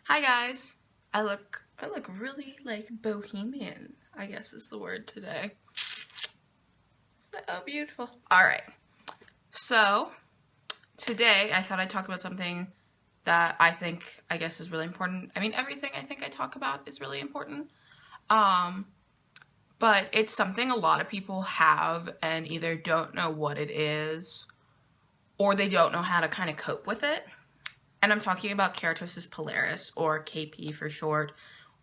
Hi guys. I look really like bohemian, I guess is the word today. So beautiful. Alright. So today I thought I'd talk about something that I guess is really important. I mean, everything I think I talk about is really important. But it's something a lot of people have and either don't know what it is or they don't know how to kind of cope with it. And I'm talking about Keratosis Pilaris, or KP for short,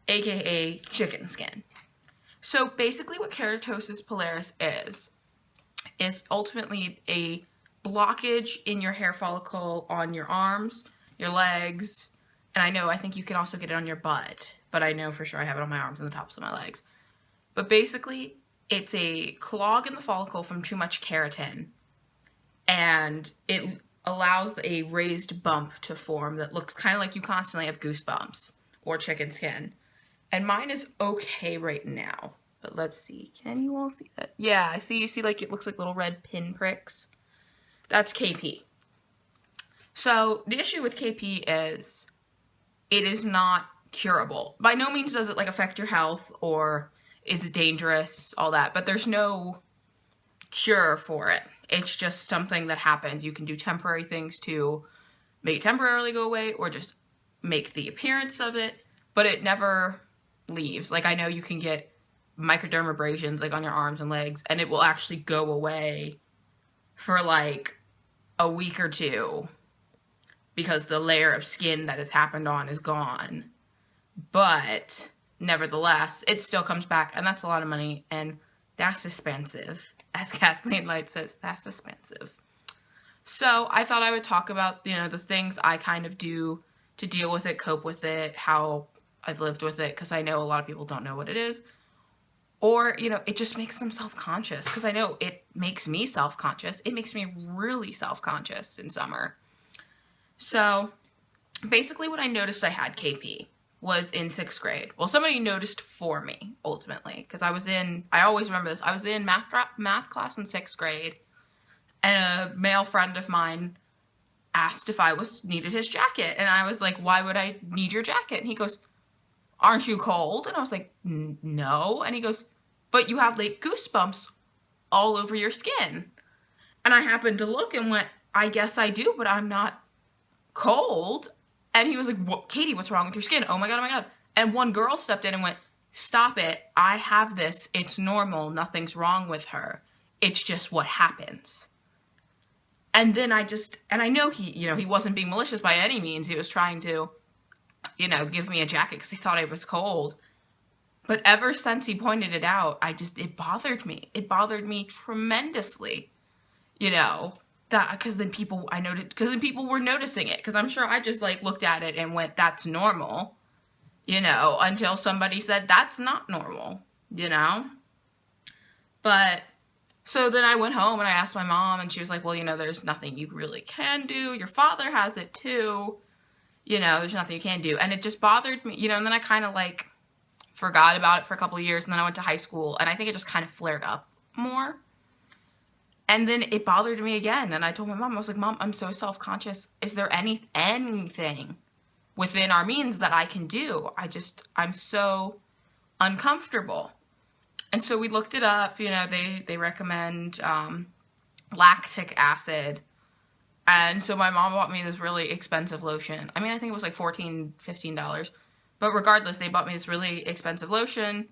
aka chicken skin. So basically what Keratosis Pilaris is ultimately a blockage in your hair follicle on your arms, your legs, and I think you can also get it on your butt, but I know for sure I have it on my arms and the tops of my legs. But basically, it's a clog in the follicle from too much keratin, and it allows a raised bump to form that looks kind of like you constantly have goosebumps or chicken skin. And mine is okay right now, but let's see. Can you all see that? Yeah, you see like it looks like little red pin pricks. That's KP. So the issue with KP is it is not curable. By no means does it like affect your health or is it dangerous, all that, but there's no cure for it. It's just something that happens. You can do temporary things to make it temporarily go away or just make the appearance of it, but it never leaves. Like I know you can get microdermabrasions like on your arms and legs and it will actually go away for like a week or two because the layer of skin that it's happened on is gone. But nevertheless, it still comes back and that's a lot of money and that's expensive. As Kathleen Light says, that's expensive. So I thought I would talk about, the things I kind of do to deal with it, cope with it, how I've lived with it, because I know a lot of people don't know what it is. Or, it just makes them self-conscious, because I know it makes me self-conscious. It makes me really self-conscious in summer. So basically what I noticed I had KP was in 6th grade. Well, somebody noticed for me, ultimately, because I always remember this, I was in math class in 6th grade, and a male friend of mine asked if I needed his jacket, and I was like, why would I need your jacket? And he goes, aren't you cold? And I was like, no. And he goes, but you have like goosebumps all over your skin. And I happened to look and went, I guess I do, but I'm not cold. And he was like, Katie, what's wrong with your skin? Oh my God, oh my God. And one girl stepped in and went, stop it. I have this. It's normal. Nothing's wrong with her. It's just what happens. And then I know he wasn't being malicious by any means. He was trying to, give me a jacket because he thought I was cold. But ever since he pointed it out, it bothered me. It bothered me tremendously, because then people were noticing it, because I'm sure I just like looked at it and went, that's normal, until somebody said that's not normal, but so then I went home and I asked my mom and she was like, well, there's nothing you really can do. Your father has it too, there's nothing you can do. And it just bothered me, and then I kind of like forgot about it for a couple of years, and then I went to high school and I think it just kind of flared up more. And then it bothered me again. And I told my mom, I was like, Mom, I'm so self-conscious. Is there anything within our means that I can do? I'm so uncomfortable. And so we looked it up. They recommend lactic acid. And so my mom bought me this really expensive lotion. I mean, I think it was like $14, $15. But regardless, they bought me this really expensive lotion.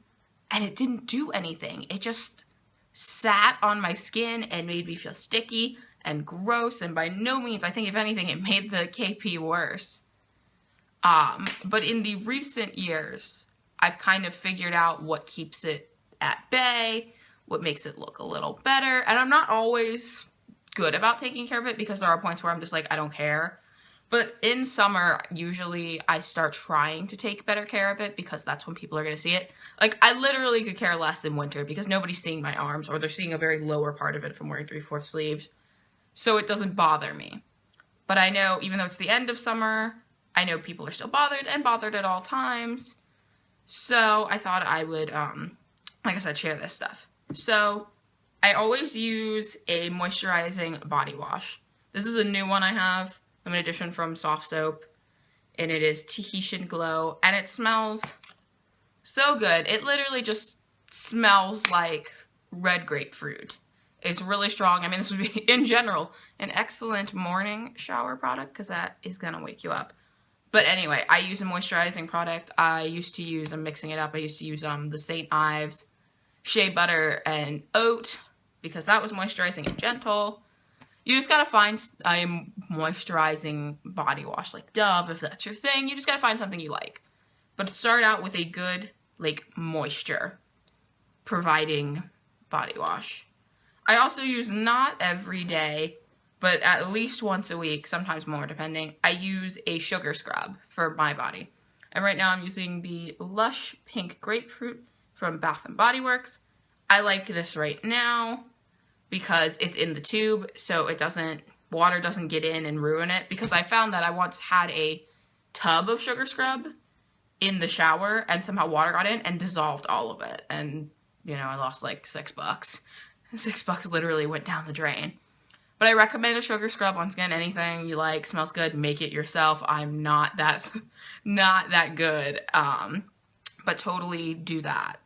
And it didn't do anything. It just sat on my skin and made me feel sticky and gross, and by no means, I think if anything, it made the KP worse. But in the recent years, I've kind of figured out what keeps it at bay, what makes it look a little better, and I'm not always good about taking care of it because there are points where I'm just like, I don't care. But in summer, usually I start trying to take better care of it because that's when people are going to see it. Like, I literally could care less in winter because nobody's seeing my arms, or they're seeing a very lower part of it from wearing 3/4 sleeves. So it doesn't bother me. But I know, even though it's the end of summer, I know people are still bothered and bothered at all times. So I thought I would, like I said, share this stuff. So I always use a moisturizing body wash. This is a new one I have. Limited edition from Soft Soap. and it is Tahitian Glow, and it smells so good. It literally just smells like red grapefruit. It's really strong. I mean, this would be, in general, an excellent morning shower product because that is going to wake you up. But anyway, I use a moisturizing product. I used to use, I'm mixing it up, I used to use the St. Ives shea butter and oat because that was moisturizing and gentle. You just gotta find a moisturizing body wash, like Dove, if that's your thing. You just gotta find something you like. But start out with a good, like, moisture providing body wash. I also use, not every day, but at least once a week, sometimes more depending, I use a sugar scrub for my body. And right now I'm using the Lush Pink Grapefruit from Bath & Body Works. I like this right now because it's in the tube, so it doesn't, water doesn't get in and ruin it. Because I found that I once had a tub of sugar scrub in the shower and somehow water got in and dissolved all of it. And, you know, I lost like $6. $6 literally went down the drain. But I recommend a sugar scrub on skin. Anything you like, smells good, make it yourself. I'm not that good, but totally do that.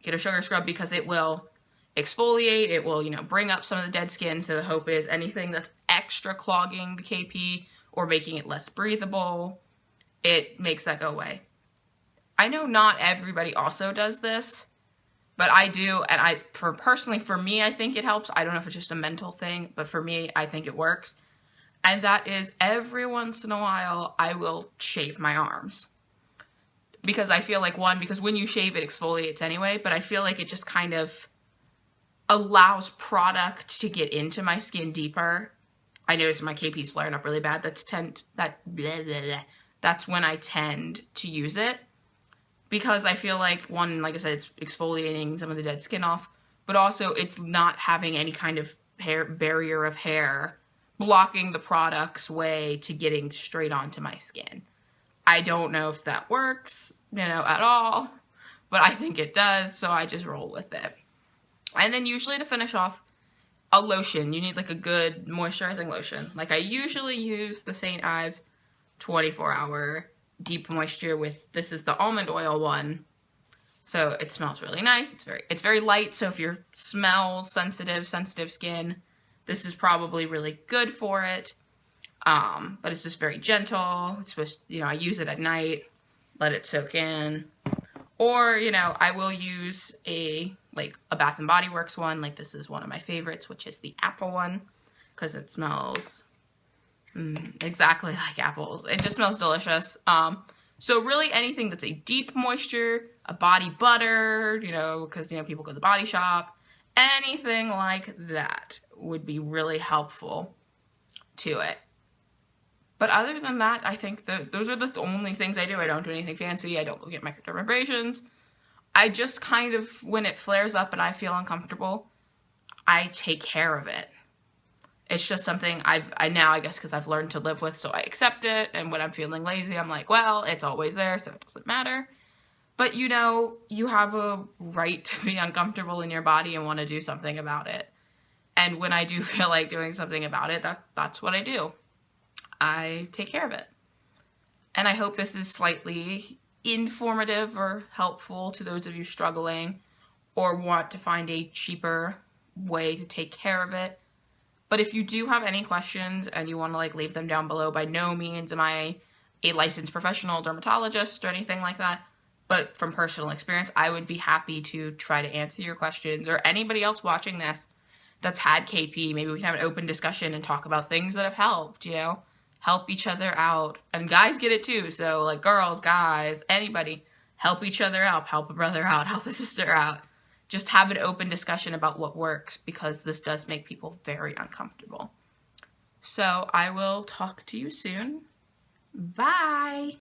Get a sugar scrub because it will exfoliate. It will, you know, bring up some of the dead skin. So the hope is anything that's extra clogging the KP or making it less breathable, it makes that go away. I know not everybody also does this, but I do, and personally, for me, I think it helps. I don't know if it's just a mental thing, but for me, I think it works. And that is every once in a while, I will shave my arms. Because I feel like, one, because when you shave, it exfoliates anyway, but I feel like it just kind of allows product to get into my skin deeper. I notice my KP's flaring up really bad. That's when I tend to use it. Because I feel like, one, like I said, it's exfoliating some of the dead skin off, but also it's not having any kind of barrier of hair blocking the product's way to getting straight onto my skin. I don't know if that works, you know, at all, but I think it does, so I just roll with it. And then usually to finish off, a lotion. You need like a good moisturizing lotion. Like I usually use the St. Ives 24-hour deep moisture with, this is the almond oil one. So it smells really nice. It's very light, so if you're smell sensitive skin, this is probably really good for it. But it's just very gentle. It's supposed to, you know, I use it at night, let it soak in. Or, you know, I will use a Bath & Body Works one. Like this is one of my favorites, which is the apple one, because it smells exactly like apples. It just smells delicious. So really anything that's a deep moisture, a body butter, you know, because, you know, people go to the body shop, anything like that would be really helpful to it. But other than that, I think that those are the only things I do. I don't do anything fancy. I don't go get microdermabrasions. I just kind of, when it flares up and I feel uncomfortable, I take care of it. It's just something I now, I guess, because I've learned to live with, so I accept it. And when I'm feeling lazy, I'm like, well, it's always there, so it doesn't matter. But, you know, you have a right to be uncomfortable in your body and want to do something about it. And when I do feel like doing something about it, that's what I do. I take care of it. And I hope this is slightly informative or helpful to those of you struggling or want to find a cheaper way to take care of it. But if you do have any questions and you want to like leave them down below, by no means am I a licensed professional dermatologist or anything like that. But from personal experience, I would be happy to try to answer your questions, or anybody else watching this that's had KP. Maybe we can have an open discussion and talk about things that have helped, you know, help each other out. And guys get it too. So like girls, guys, anybody, help each other out, help a brother out, help a sister out. Just have an open discussion about what works, because this does make people very uncomfortable. So I will talk to you soon. Bye.